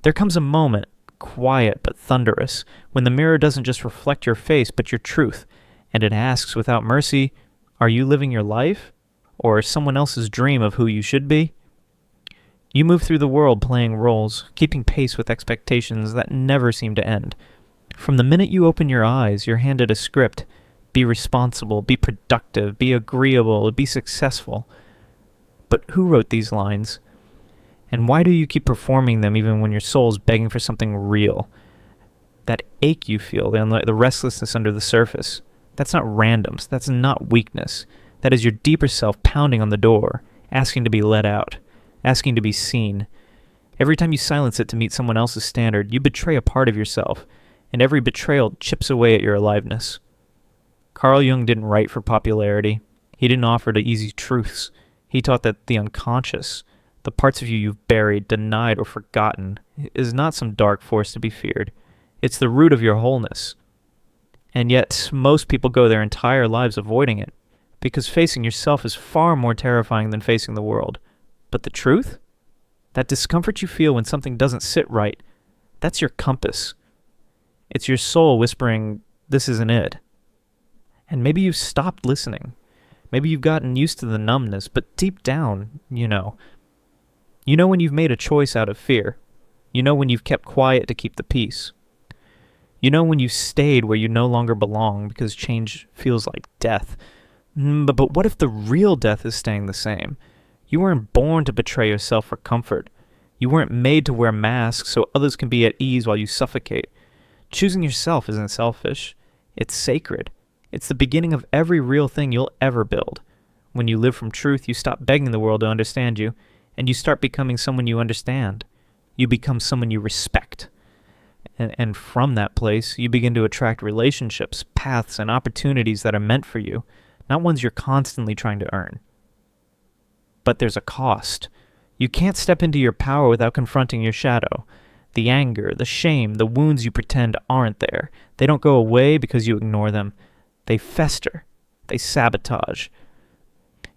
There comes a moment, quiet but thunderous, when the mirror doesn't just reflect your face but your truth, and it asks without mercy, are you living your life, or someone else's dream of who you should be? You move through the world playing roles, keeping pace with expectations that never seem to end. From the minute you open your eyes, you're handed a script. Be responsible, be productive, be agreeable, be successful. But who wrote these lines? And why do you keep performing them even when your soul's begging for something real? That ache you feel, and the restlessness under the surface, that's not randoms, that's not weakness. That is your deeper self pounding on the door, asking to be let out, asking to be seen. Every time you silence it to meet someone else's standard, you betray a part of yourself, and every betrayal chips away at your aliveness. Carl Jung didn't write for popularity. He didn't offer the easy truths. He taught that the unconscious, the parts of you you've buried, denied, or forgotten, is not some dark force to be feared. It's the root of your wholeness. And yet, most people go their entire lives avoiding it, because facing yourself is far more terrifying than facing the world. But the truth? That discomfort you feel when something doesn't sit right, that's your compass. It's your soul whispering, this isn't it. And maybe you've stopped listening. Maybe you've gotten used to the numbness, but deep down, you know. You know when you've made a choice out of fear. You know when you've kept quiet to keep the peace. You know when you've stayed where you no longer belong because change feels like death. But what if the real death is staying the same? You weren't born to betray yourself for comfort. You weren't made to wear masks so others can be at ease while you suffocate. Choosing yourself isn't selfish. It's sacred. It's the beginning of every real thing you'll ever build. When you live from truth, you stop begging the world to understand you, and you start becoming someone you understand. You become someone you respect. And from that place, you begin to attract relationships, paths, and opportunities that are meant for you, not ones you're constantly trying to earn. But there's a cost. You can't step into your power without confronting your shadow. The anger, the shame, the wounds you pretend aren't there. They don't go away because you ignore them. They fester. They sabotage.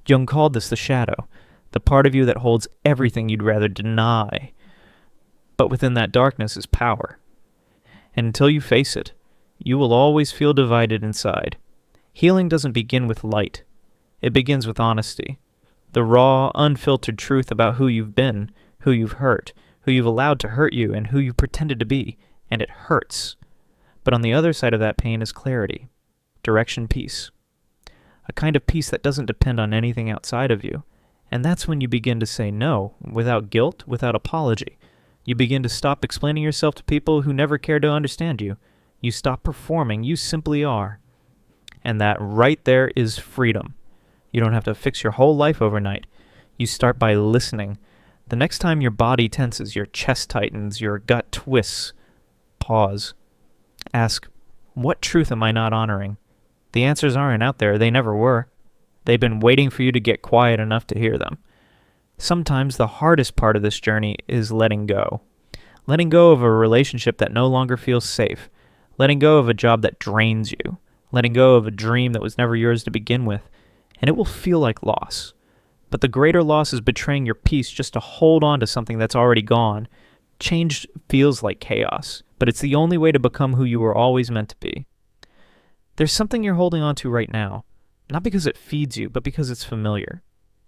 Jung called this the shadow, the part of you that holds everything you'd rather deny. But within that darkness is power. And until you face it, you will always feel divided inside. Healing doesn't begin with light. It begins with honesty. The raw, unfiltered truth about who you've been, who you've hurt, who you've allowed to hurt you, and who you pretended to be. And it hurts. But on the other side of that pain is clarity. Direction, peace. A kind of peace that doesn't depend on anything outside of you. And that's when you begin to say no, without guilt, without apology. You begin to stop explaining yourself to people who never cared to understand you. You stop performing, you simply are. And that right there is freedom. You don't have to fix your whole life overnight. You start by listening. The next time your body tenses, your chest tightens, your gut twists, pause. Ask, what truth am I not honoring? The answers aren't out there. They never were. They've been waiting for you to get quiet enough to hear them. Sometimes the hardest part of this journey is letting go. Letting go of a relationship that no longer feels safe. Letting go of a job that drains you. Letting go of a dream that was never yours to begin with. And it will feel like loss. But the greater loss is betraying your peace just to hold on to something that's already gone. Change feels like chaos, but it's the only way to become who you were always meant to be. There's something you're holding on to right now, not because it feeds you, but because it's familiar.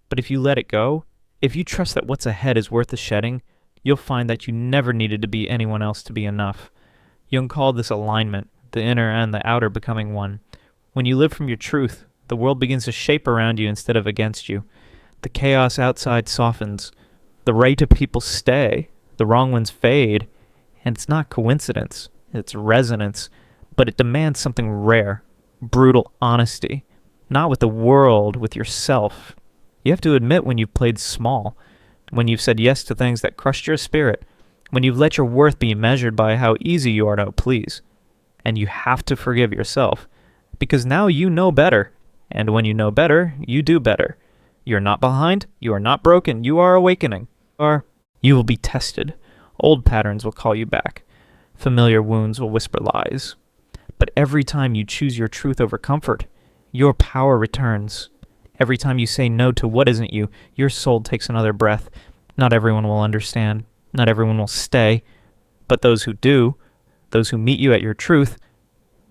But if you let it go, if you trust that what's ahead is worth the shedding, you'll find that you never needed to be anyone else to be enough. Jung called this alignment, the inner and the outer becoming one. When you live from your truth, the world begins to shape around you instead of against you. The chaos outside softens. The right of people stay. The wrong ones fade. And it's not coincidence. It's resonance. But it demands something rare. Brutal honesty. Not with the world, with yourself. You have to admit when you've played small. When you've said yes to things that crushed your spirit. When you've let your worth be measured by how easy you are to please. And you have to forgive yourself. Because now you know better. And when you know better, you do better. You're not behind. You are not broken. You are awakening. You will be tested. Old patterns will call you back. Familiar wounds will whisper lies. But every time you choose your truth over comfort, your power returns. Every time you say no to what isn't you, your soul takes another breath. Not everyone will understand. Not everyone will stay. But those who do, those who meet you at your truth,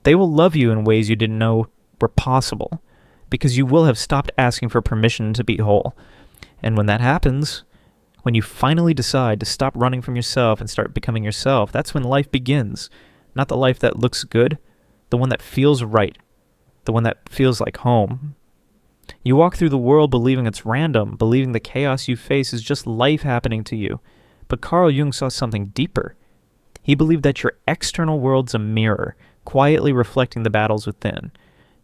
they will love you in ways you didn't know were possible, because you will have stopped asking for permission to be whole. And when that happens, when you finally decide to stop running from yourself and start becoming yourself, that's when life begins. Not the life that looks good, the one that feels right, the one that feels like home. You walk through the world believing it's random, believing the chaos you face is just life happening to you. But Carl Jung saw something deeper. He believed that your external world's a mirror, quietly reflecting the battles within.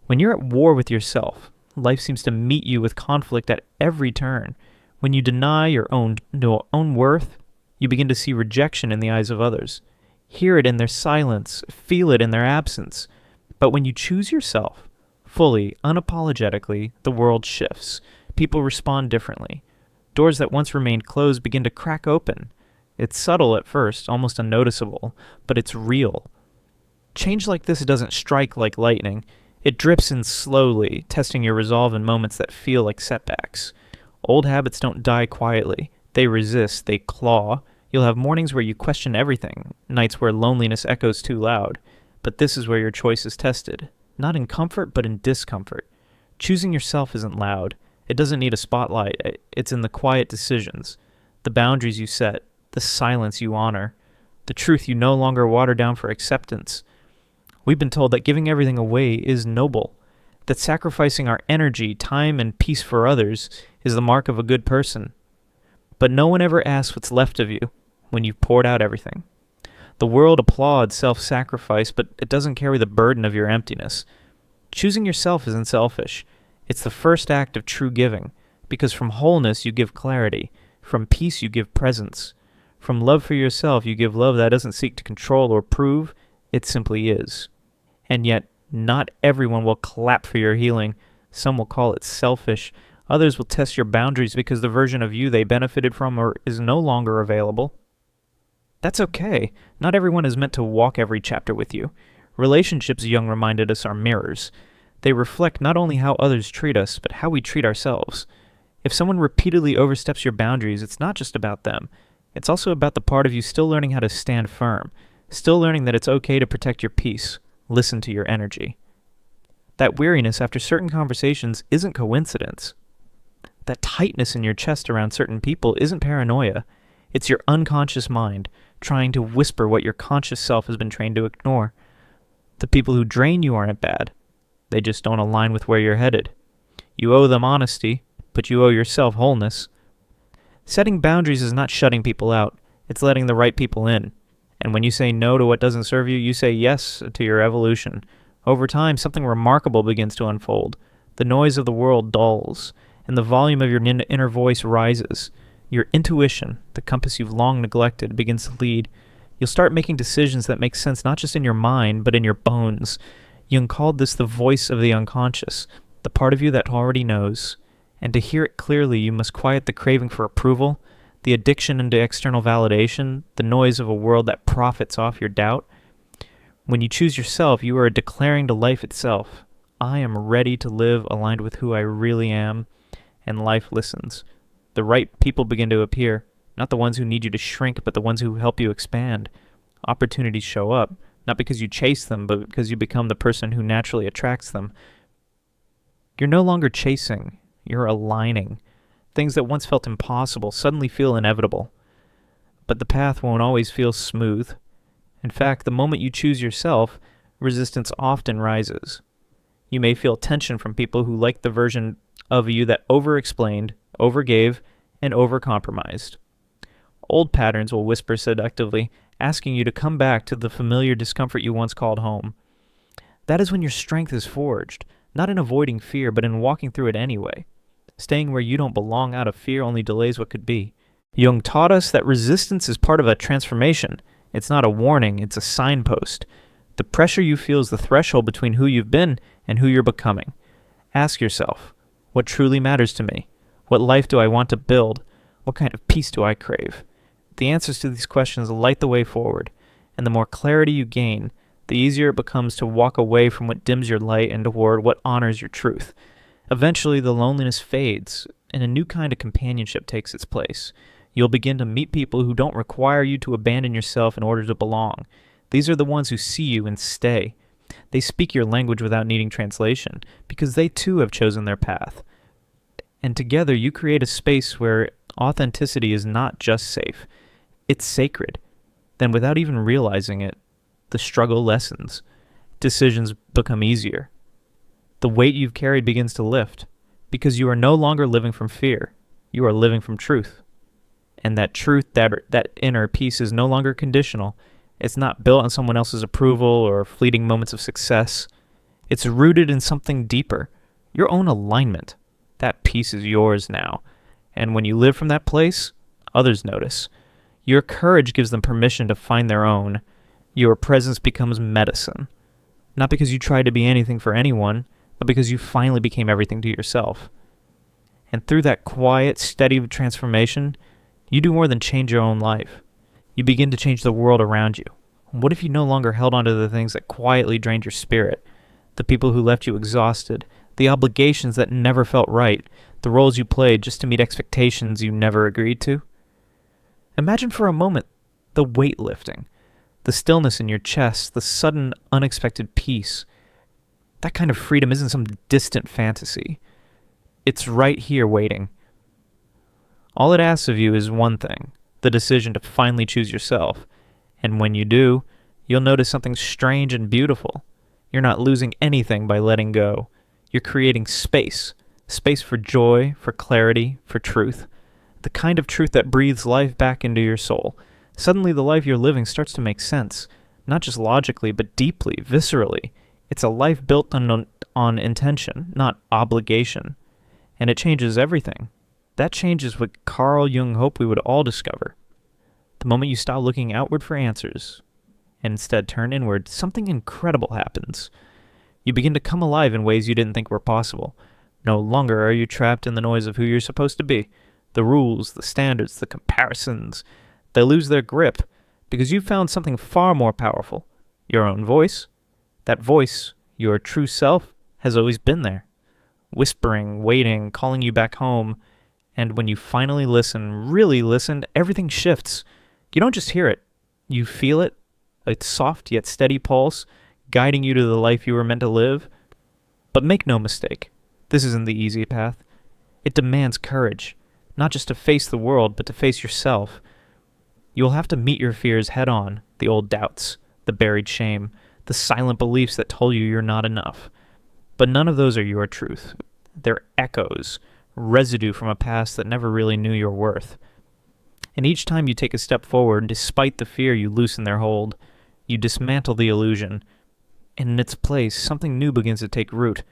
When you're at war with yourself, life seems to meet you with conflict at every turn. When you deny your own worth, you begin to see rejection in the eyes of others. Hear it in their silence, feel it in their absence. But when you choose yourself, fully, unapologetically, the world shifts. People respond differently. Doors that once remained closed begin to crack open. It's subtle at first, almost unnoticeable, but it's real. Change like this doesn't strike like lightning. It drips in slowly, testing your resolve in moments that feel like setbacks. Old habits don't die quietly. They resist, they claw. You'll have mornings where you question everything, nights where loneliness echoes too loud. But this is where your choice is tested. Not in comfort, but in discomfort. Choosing yourself isn't loud. It doesn't need a spotlight. It's in the quiet decisions, the boundaries you set, the silence you honor, the truth you no longer water down for acceptance. We've been told that giving everything away is noble, that sacrificing our energy, time, and peace for others is the mark of a good person. But no one ever asks what's left of you when you've poured out everything. The world applauds self-sacrifice, but it doesn't carry the burden of your emptiness. Choosing yourself isn't selfish. It's the first act of true giving, because from wholeness you give clarity, from peace you give presence, from love for yourself you give love that doesn't seek to control or prove, it simply is. And yet, not everyone will clap for your healing. Some will call it selfish. Others will test your boundaries because the version of you they benefited from is no longer available. That's okay. Not everyone is meant to walk every chapter with you. Relationships, Jung reminded us, are mirrors. They reflect not only how others treat us, but how we treat ourselves. If someone repeatedly oversteps your boundaries, it's not just about them. It's also about the part of you still learning how to stand firm, still learning that it's okay to protect your peace, listen to your energy. That weariness after certain conversations isn't coincidence. That tightness in your chest around certain people isn't paranoia. It's your unconscious mind trying to whisper what your conscious self has been trained to ignore. The people who drain you aren't bad. They just don't align with where you're headed. You owe them honesty, but you owe yourself wholeness. Setting boundaries is not shutting people out. It's letting the right people in. And when you say no to what doesn't serve you, you say yes to your evolution. Over time, something remarkable begins to unfold. The noise of the world dulls, and the volume of your inner voice rises. Your intuition, the compass you've long neglected, begins to lead. You'll start making decisions that make sense not just in your mind, but in your bones. Jung called this the voice of the unconscious, the part of you that already knows. And to hear it clearly, you must quiet the craving for approval, the addiction into external validation, the noise of a world that profits off your doubt. When you choose yourself, you are declaring to life itself, I am ready to live aligned with who I really am, and life listens. The right people begin to appear, not the ones who need you to shrink, but the ones who help you expand. Opportunities show up, not because you chase them, but because you become the person who naturally attracts them. You're no longer chasing, you're aligning. Things that once felt impossible suddenly feel inevitable. But the path won't always feel smooth. In fact, the moment you choose yourself, resistance often rises. You may feel tension from people who like the version of you that over-explained, overgave, and over-compromised. Old patterns will whisper seductively, asking you to come back to the familiar discomfort you once called home. That is when your strength is forged, not in avoiding fear, but in walking through it anyway. Staying where you don't belong out of fear only delays what could be. Jung taught us that resistance is part of a transformation. It's not a warning, it's a signpost. The pressure you feel is the threshold between who you've been and who you're becoming. Ask yourself, what truly matters to me? What life do I want to build? What kind of peace do I crave? The answers to these questions light the way forward, and the more clarity you gain, the easier it becomes to walk away from what dims your light and toward what honors your truth. Eventually, the loneliness fades, and a new kind of companionship takes its place. You'll begin to meet people who don't require you to abandon yourself in order to belong. These are the ones who see you and stay. They speak your language without needing translation, because they too have chosen their path. And together you create a space where authenticity is not just safe, it's sacred. Then without even realizing it, the struggle lessens. Decisions become easier. The weight you've carried begins to lift, because you are no longer living from fear. You are living from truth. And that truth, that inner peace is no longer conditional. It's not built on someone else's approval or fleeting moments of success. It's rooted in something deeper, your own alignment. That peace is yours now. And when you live from that place, others notice. Your courage gives them permission to find their own. Your presence becomes medicine. Not because you tried to be anything for anyone, but because you finally became everything to yourself. And through that quiet, steady transformation, you do more than change your own life. You begin to change the world around you. What if you no longer held on to the things that quietly drained your spirit? The people who left you exhausted, the obligations that never felt right, the roles you played just to meet expectations you never agreed to? Imagine for a moment the weight lifting, the stillness in your chest, the sudden, unexpected peace. That kind of freedom isn't some distant fantasy. It's right here waiting. All it asks of you is one thing, the decision to finally choose yourself. And when you do, you'll notice something strange and beautiful. You're not losing anything by letting go. You're creating space. Space for joy, for clarity, for truth. The kind of truth that breathes life back into your soul. Suddenly the life you're living starts to make sense. Not just logically, but deeply, viscerally. It's a life built on intention, not obligation. And it changes everything. That changes what Carl Jung hoped we would all discover. The moment you stop looking outward for answers, and instead turn inward, something incredible happens. You begin to come alive in ways you didn't think were possible. No longer are you trapped in the noise of who you're supposed to be. The rules, the standards, the comparisons, they lose their grip because you've found something far more powerful. Your own voice. That voice, your true self, has always been there. Whispering, waiting, calling you back home. And when you finally listen, really listen, everything shifts. You don't just hear it. You feel it. A soft yet steady pulse, guiding you to the life you were meant to live. But make no mistake, this isn't the easy path. It demands courage, not just to face the world, but to face yourself. You'll have to meet your fears head on, the old doubts, the buried shame, the silent beliefs that told you you're not enough. But none of those are your truth. They're echoes, residue from a past that never really knew your worth. And each time you take a step forward, despite the fear, you loosen their hold. You dismantle the illusion. And in its place, something new begins to take root.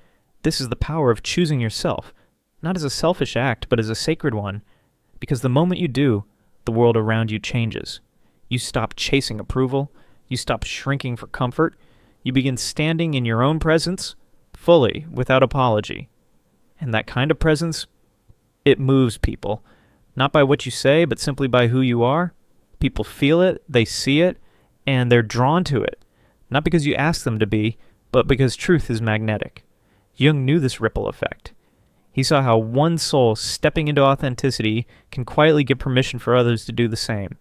This is the power of choosing yourself, not as a selfish act, but as a sacred one. Because the moment you do, the world around you changes. You stop chasing approval. You stop shrinking for comfort. You begin standing in your own presence, fully, without apology. And that kind of presence, it moves people. Not by what you say, but simply by who you are. People feel it, they see it, and they're drawn to it. Not because you ask them to be, but because truth is magnetic. Jung knew this ripple effect. He saw how one soul stepping into authenticity can quietly give permission for others to do the same.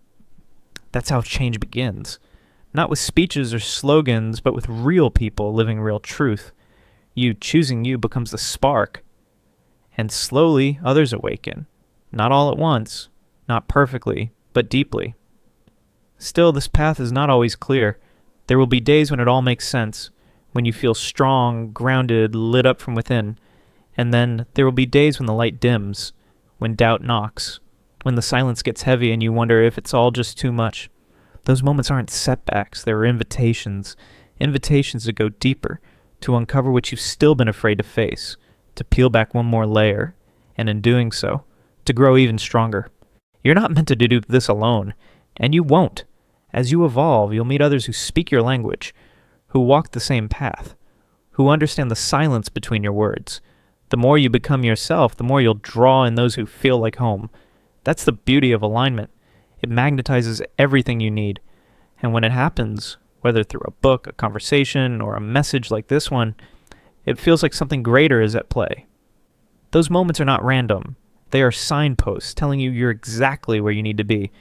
That's how change begins. Not with speeches or slogans, but with real people living real truth. You choosing you becomes the spark. And slowly, others awaken. Not all at once, not perfectly, but deeply. Still, this path is not always clear. There will be days when it all makes sense, when you feel strong, grounded, lit up from within. And then there will be days when the light dims, when doubt knocks, when the silence gets heavy and you wonder if it's all just too much. Those moments aren't setbacks, they're invitations. Invitations to go deeper, to uncover what you've still been afraid to face, to peel back one more layer, and in doing so, to grow even stronger. You're not meant to do this alone, and you won't. As you evolve, you'll meet others who speak your language, who walk the same path, who understand the silence between your words. The more you become yourself, the more you'll draw in those who feel like home. That's the beauty of alignment. It magnetizes everything you need. And when it happens, whether through a book, a conversation, or a message like this one, it feels like something greater is at play. Those moments are not random. They are signposts telling you you're exactly where you need to be.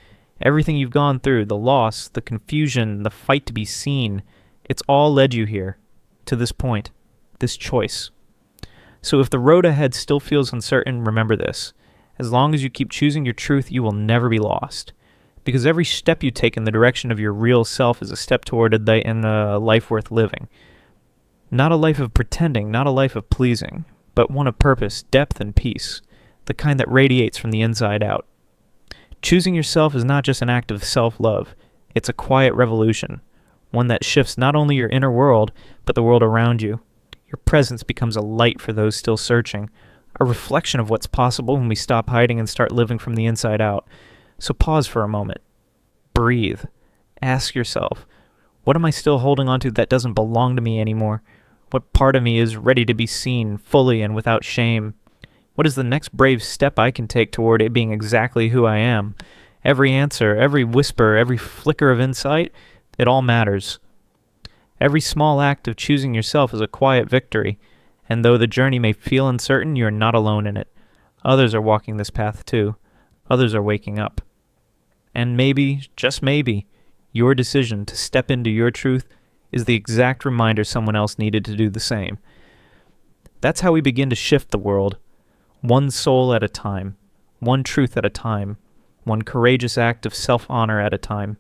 Everything you've gone through, the loss, the confusion, the fight to be seen, it's all led you here, to this point, this choice. So if the road ahead still feels uncertain, remember this. As long as you keep choosing your truth, you will never be lost. Because every step you take in the direction of your real self is a step toward a life worth living. Not a life of pretending, not a life of pleasing, but one of purpose, depth, and peace, the kind that radiates from the inside out. Choosing yourself is not just an act of self-love, it's a quiet revolution, one that shifts not only your inner world, but the world around you. Your presence becomes a light for those still searching, a reflection of what's possible when we stop hiding and start living from the inside out. So pause for a moment. Breathe. Ask yourself, what am I still holding on to that doesn't belong to me anymore? What part of me is ready to be seen fully and without shame? What is the next brave step I can take toward it being exactly who I am? Every answer, every whisper, every flicker of insight, it all matters. Every small act of choosing yourself is a quiet victory, and though the journey may feel uncertain, you are not alone in it. Others are walking this path too. Others are waking up. And maybe, just maybe, your decision to step into your truth is the exact reminder someone else needed to do the same. That's how we begin to shift the world, one soul at a time, one truth at a time, one courageous act of self-honor at a time.